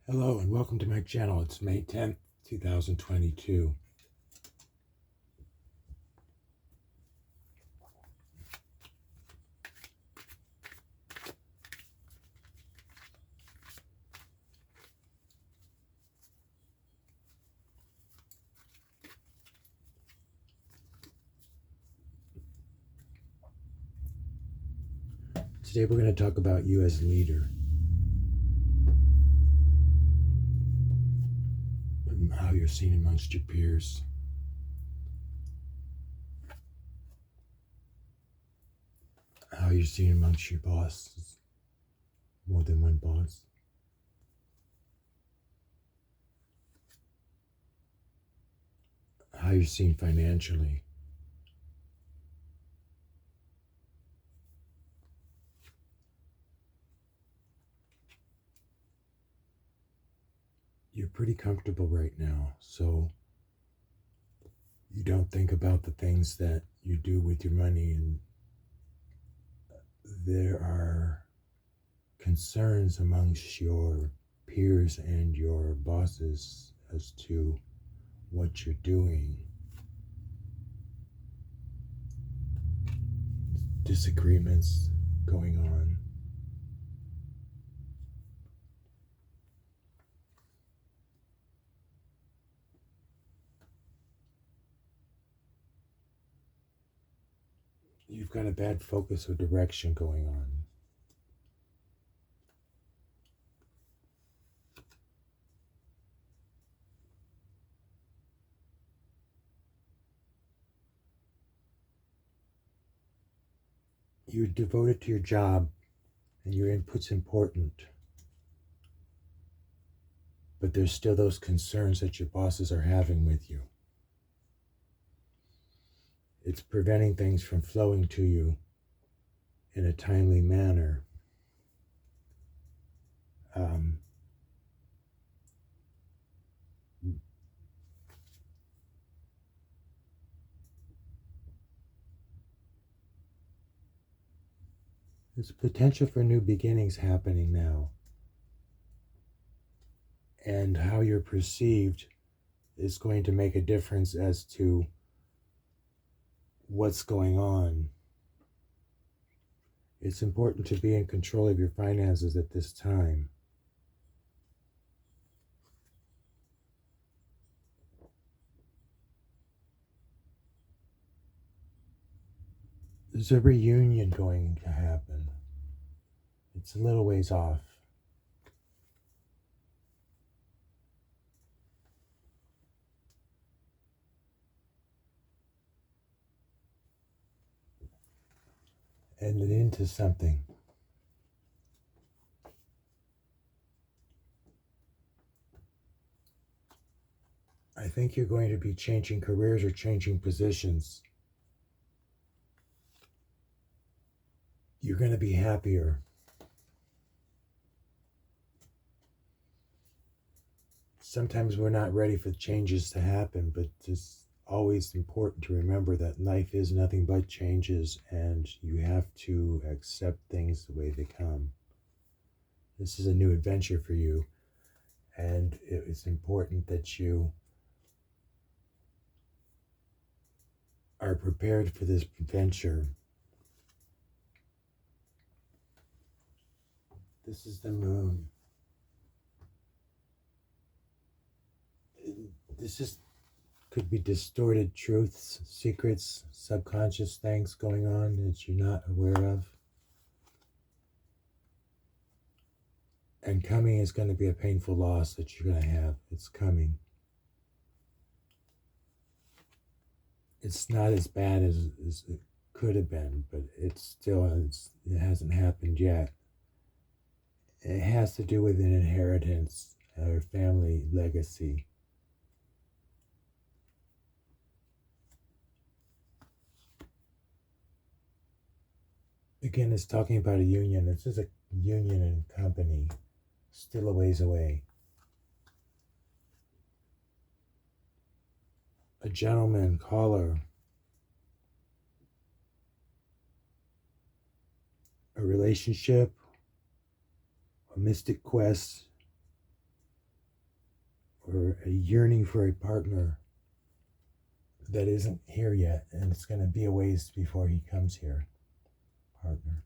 Hello and welcome to my channel. It's May 10th, 2022. Today we're going to talk about you as leader and how you're seen amongst your peers. How you're seen amongst your bosses, more than one boss. How you're seen financially. You're pretty comfortable right now, so you don't think about the things that you do with your money, and there are concerns amongst your peers and your bosses as to what you're doing. Disagreements going on. You've got a bad focus or direction going on. You're devoted to your job and your input's important, but there's still those concerns that your bosses are having with you. It's preventing things from flowing to you in a timely manner. There's potential for new beginnings happening now. And how you're perceived is going to make a difference as to what's going on. It's important to be in control of your finances at this time. There's a reunion going to happen. It's a little ways off. And into something. I think you're going to be changing careers or changing positions. You're going to be happier. Sometimes we're not ready for changes to happen, but it's always important to remember that life is nothing but changes, and you have to accept things the way they come. This is a new adventure for you, and it's important that you are prepared for this adventure. This is the moon. Could be distorted truths, secrets, subconscious things going on that you're not aware of. And coming is going to be a painful loss that you're going to have. It's coming. It's not as bad as it could have been, but it hasn't happened yet. It has to do with an inheritance or family legacy. Again, it's talking about a union. This is a union and company, still a ways away. A gentleman caller, a relationship, a mystic quest, or a yearning for a partner that isn't here yet, and it's going to be a ways before he comes here. Partner.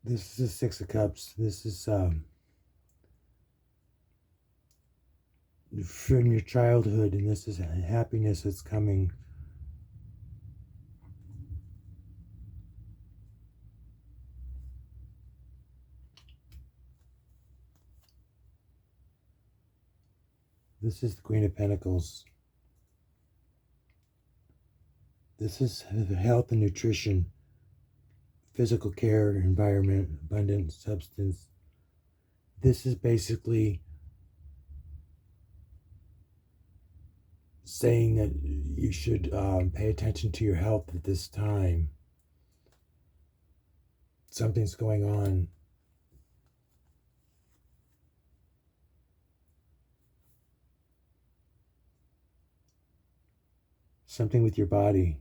This is the Six of Cups. This is from your childhood, and this is happiness that's coming. This is the Queen of Pentacles. This is health and nutrition, physical care, environment, abundant substance. This is basically saying that you should pay attention to your health at this time. Something's going on. Something with your body.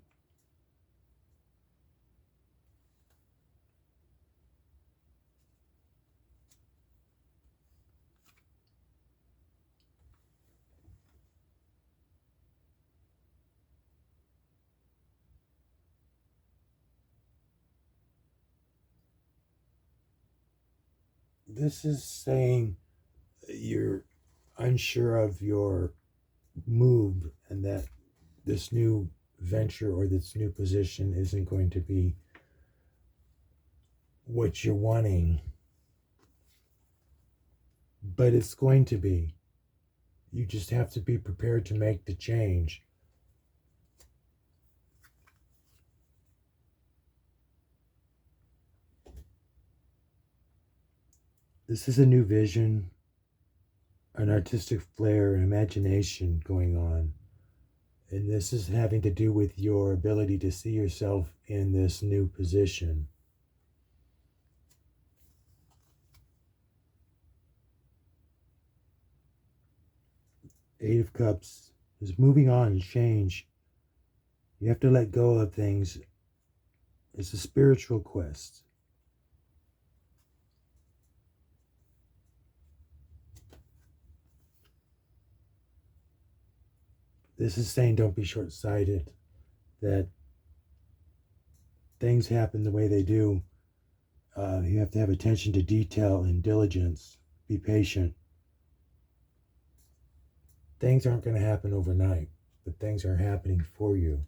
This is saying you're unsure of your move and that this new venture or this new position isn't going to be what you're wanting, but it's going to be. You just have to be prepared to make the change. This is a new vision, an artistic flair, an imagination going on. And this is having to do with your ability to see yourself in this new position. Eight of Cups is moving on, change. You have to let go of things. It's a spiritual quest. This is saying don't be short-sighted, that things happen the way they do. You have to have attention to detail and diligence. Be patient. Things aren't going to happen overnight, but things are happening for you.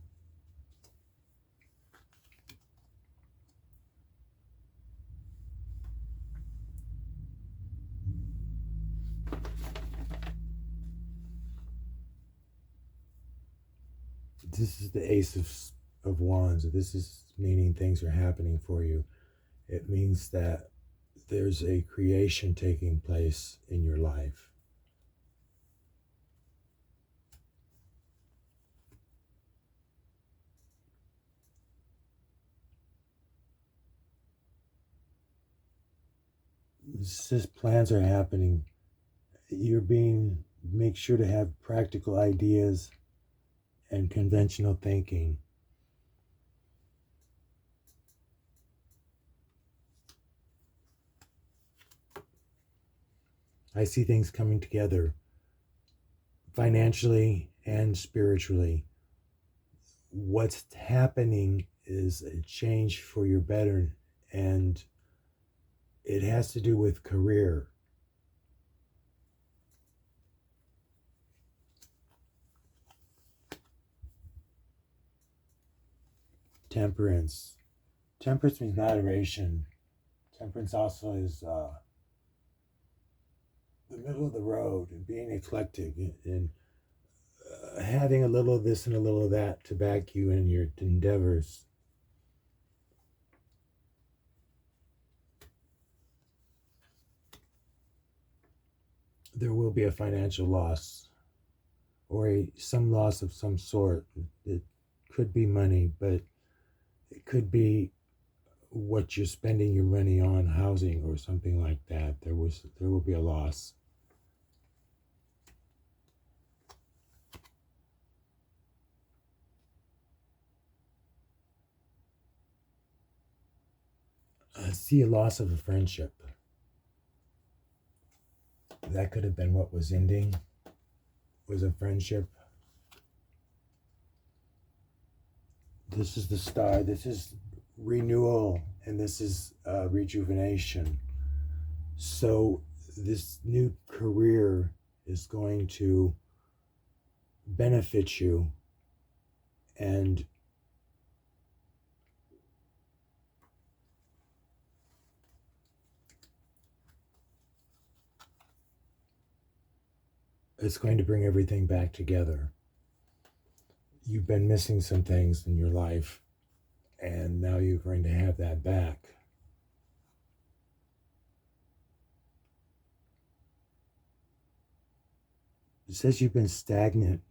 This is the Ace of Wands. This is meaning things are happening for you. It means that there's a creation taking place in your life. This is plans are happening. Make sure to have practical ideas and conventional thinking. I see things coming together financially and spiritually. What's happening is a change for your better, and it has to do with career. Temperance. Temperance means moderation. Temperance also is the middle of the road and being eclectic and having a little of this and a little of that to back you in your endeavors. There will be a financial loss or some loss of some sort. It could be money, but it could be what you're spending your money on, housing or something like that. There will be a loss. I see a loss of a friendship. That could have been what was ending, was a friendship. This is the star. This is renewal, and this is rejuvenation. So this new career is going to benefit you, and it's going to bring everything back together. You've been missing some things in your life, and now you're going to have that back. It says you've been stagnant.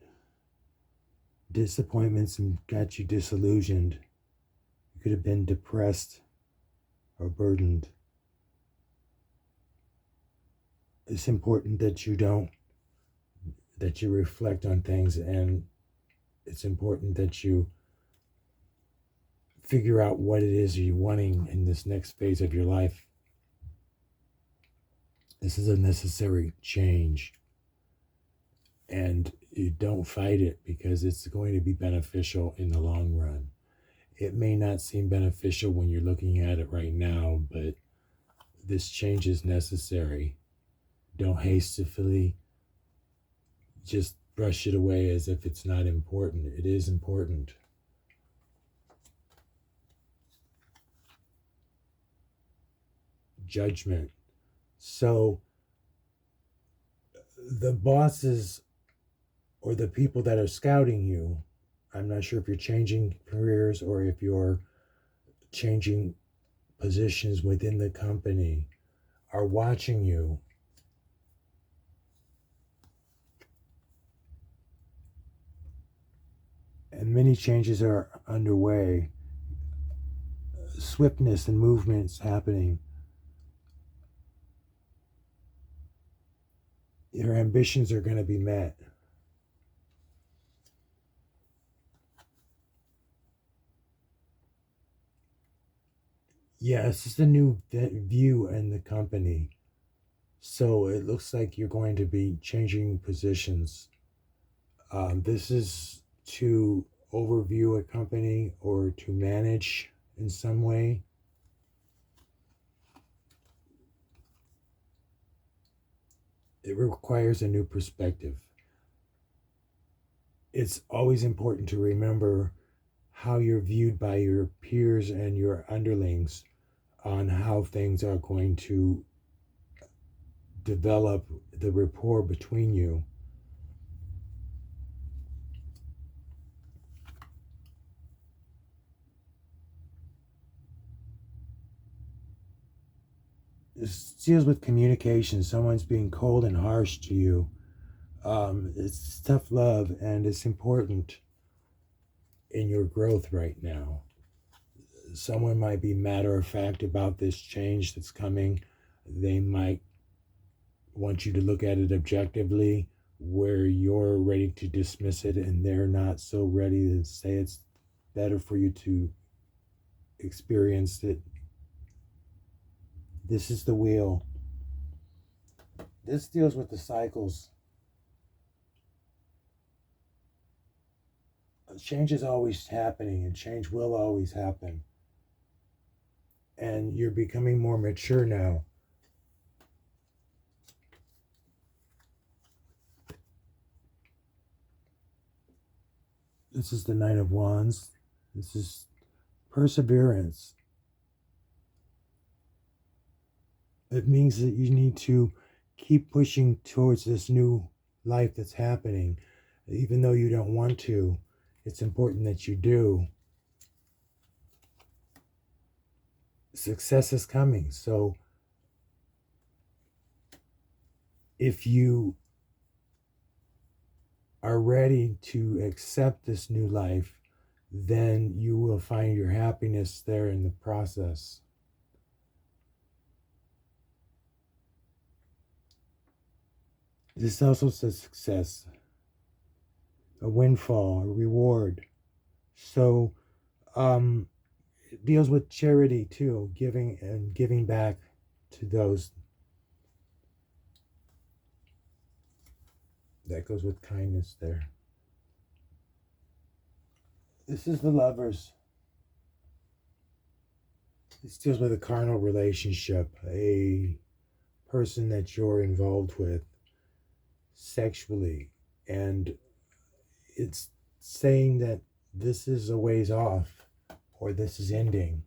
Disappointments and got you disillusioned. You could have been depressed or burdened. It's important that you reflect on things, and it's important that you figure out what it is you're wanting in this next phase of your life. This is a necessary change, and you don't fight it because it's going to be beneficial in the long run. It may not seem beneficial when you're looking at it right now, but this change is necessary. Don't hastily just brush it away as if it's not important. It is important. Judgment. So the bosses or the people that are scouting you, I'm not sure if you're changing careers or if you're changing positions within the company, are watching you. And many changes are underway. Swiftness and movements happening. Your ambitions are going to be met. Yeah, it's just a new view in the company. So it looks like you're going to be changing positions. This is to overview a company or to manage in some way. It requires a new perspective. It's always important to remember how you're viewed by your peers and your underlings on how things are going to develop the rapport between you. This deals with communication. Someone's being cold and harsh to you. It's tough love, and it's important in your growth right now. Someone might be matter of fact about this change that's coming. They might want you to look at it objectively, where you're ready to dismiss it and they're not so ready to say it's better for you to experience it. This is the wheel. This deals with the cycles. Change is always happening, and change will always happen. And you're becoming more mature now. This is the Knight of Wands. This is perseverance. It means that you need to keep pushing towards this new life that's happening. Even though you don't want to, it's important that you do. Success is coming. So if you are ready to accept this new life, then you will find your happiness there in the process. This also says success, a windfall, a reward. So it deals with charity too, giving back to those. That goes with kindness there. This is the Lovers. This deals with a carnal relationship, a person that you're involved with sexually, and it's saying that this is a ways off or this is ending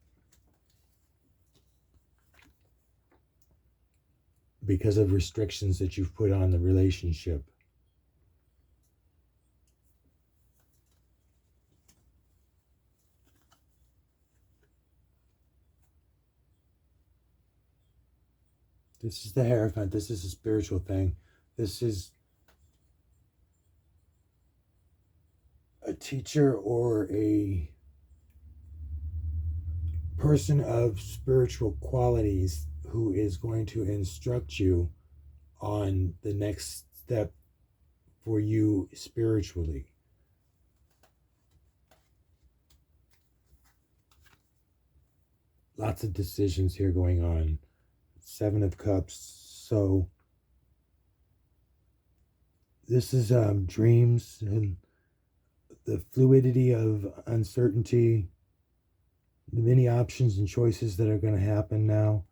because of restrictions that you've put on the relationship. This is the Hierophant. This is a spiritual thing. This is a teacher or a person of spiritual qualities who is going to instruct you on the next step for you spiritually. Lots of decisions here going on. Seven of Cups. So this is dreams and the fluidity of uncertainty, the many options and choices that are going to happen now.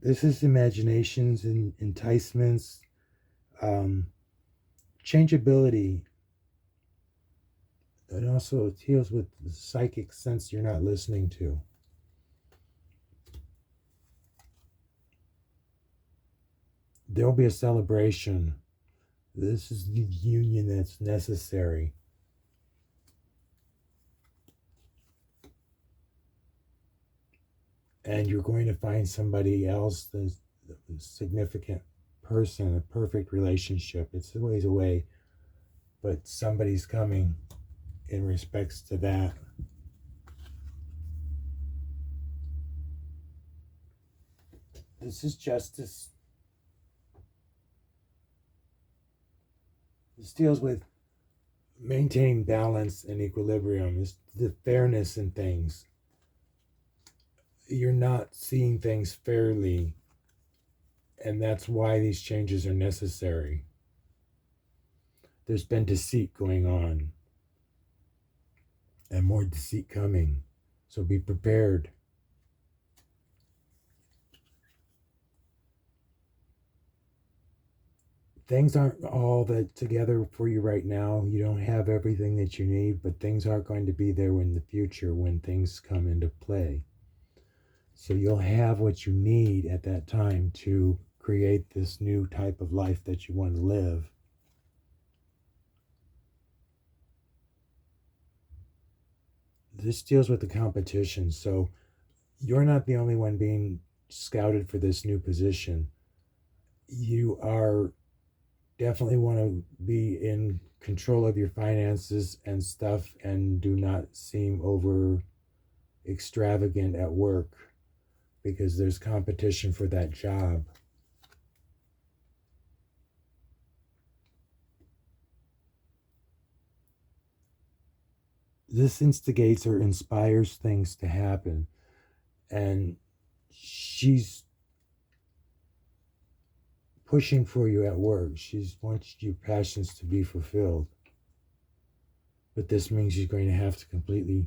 This is imaginations and enticements, changeability. It also deals with the psychic sense you're not listening to. There'll be a celebration. This is the union that's necessary. And you're going to find somebody else, the significant person, a perfect relationship. It's a ways away, but somebody's coming in respects to that. This is justice. This deals with maintaining balance and equilibrium. It's the fairness in things. You're not seeing things fairly, and that's why these changes are necessary. There's been deceit going on and more deceit coming, so be prepared. Things aren't all that together for you right now. You don't have everything that you need, but things are going to be there in the future when things come into play. So you'll have what you need at that time to create this new type of life that you want to live. This deals with the competition. So you're not the only one being scouted for this new position. You are definitely want to be in control of your finances and stuff and do not seem over extravagant at work because there's competition for that job. This instigates or inspires things to happen, and she's pushing for you at work. She wants your passions to be fulfilled. But this means she's going to have to completely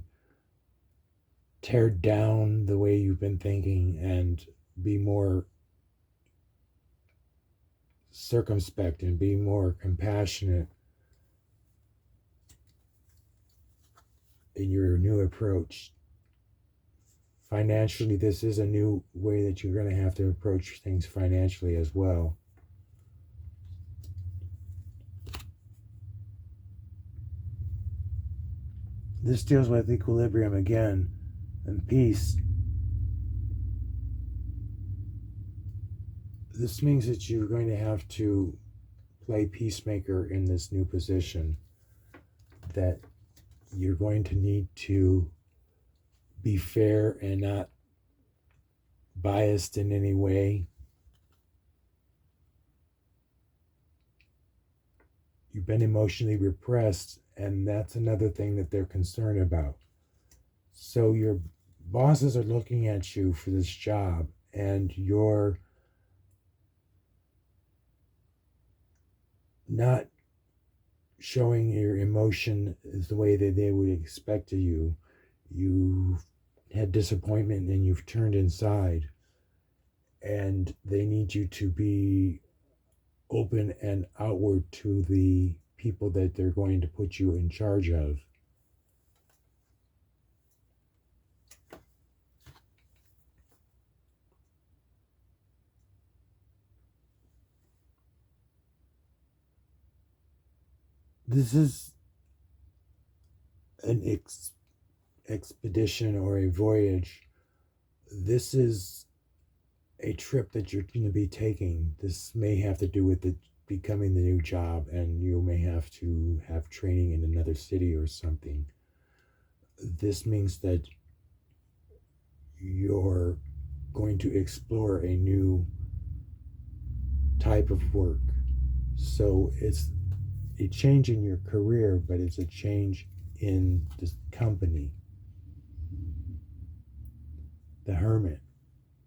tear down the way you've been thinking and be more circumspect and be more compassionate in your new approach. Financially, this is a new way that you're going to have to approach things financially as well. This deals with equilibrium again and peace. This means that you're going to have to play peacemaker in this new position, that you're going to need to be fair and not biased in any way, You've been emotionally repressed, and that's another thing that they're concerned about. So your bosses are looking at you for this job, and you're not showing your emotion is the way that they would expect of you. You've had disappointment and you've turned inside, and they need you to be open and outward to the people that they're going to put you in charge of. This is an expedition or a voyage. This is a trip that you're going to be taking. This may have to do with becoming the new job, and you may have to have training in another city or something. This means that you're going to explore a new type of work. So it's a change in your career, but it's a change in this company. The Hermit.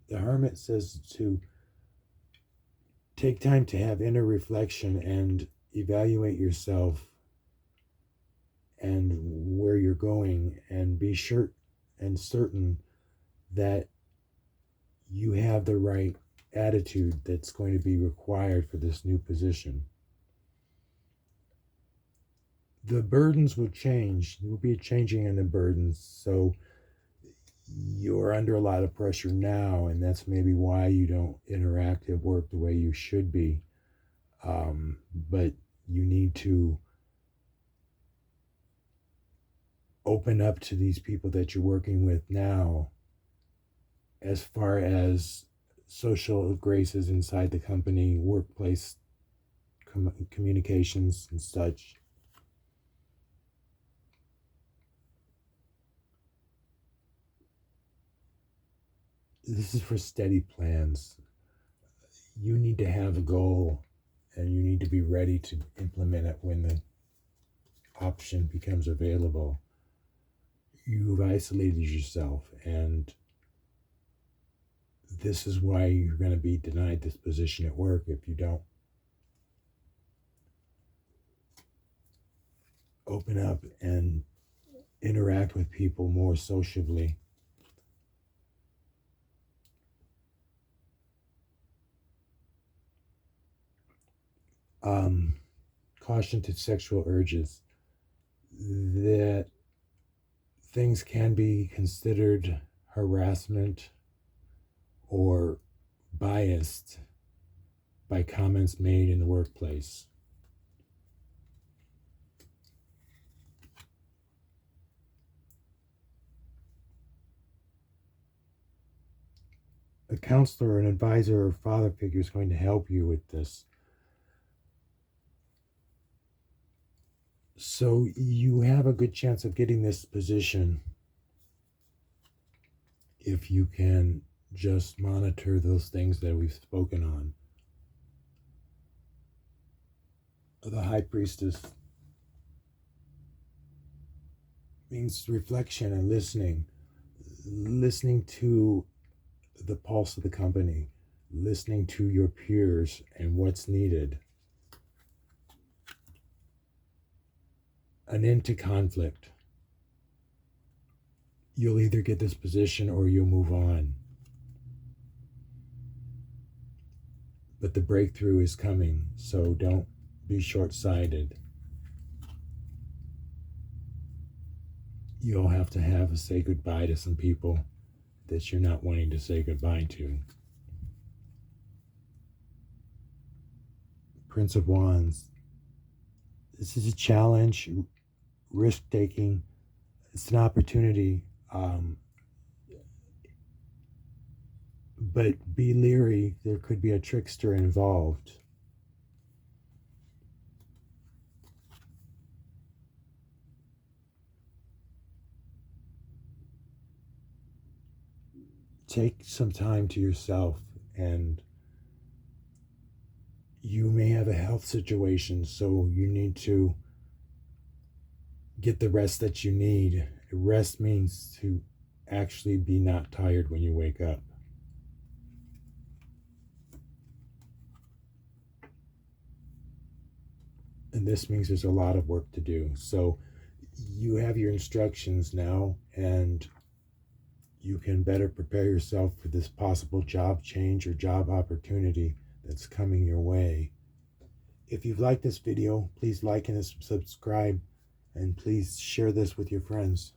The Hermit says to take time to have inner reflection and evaluate yourself and where you're going, and be sure and certain that you have the right attitude that's going to be required for this new position. The burdens will change. There will be a changing in the burdens. So you're under a lot of pressure now, and that's maybe why you don't interact at work the way you should be. But you need to open up to these people that you're working with now as far as social graces inside the company, workplace communications and such. This is for steady plans. You need to have a goal, and you need to be ready to implement it when the option becomes available. You've isolated yourself, and this is why you're going to be denied this position at work if you don't open up and interact with people more sociably. Um, Caution to sexual urges. That things can be considered harassment or biased by comments made in the workplace. A counselor, an advisor, or father figure is going to help you with this. So you have a good chance of getting this position if you can just monitor those things that we've spoken on. The High Priestess means reflection and listening to the pulse of the company, listening to your peers and what's needed. An end to conflict. You'll either get this position or you'll move on. But the breakthrough is coming, so don't be short-sighted. You'll have to say goodbye to some people that you're not wanting to say goodbye to. Prince of Wands. This is a challenge, risk-taking. It's an opportunity, but be leery. There could be a trickster involved. Take some time to yourself and you may have a health situation, so you need to get the rest that you need. Rest means to actually be not tired when you wake up. And this means there's a lot of work to do. So you have your instructions now, and you can better prepare yourself for this possible job change or job opportunity that's coming your way. If you've liked this video, please like and subscribe, and please share this with your friends.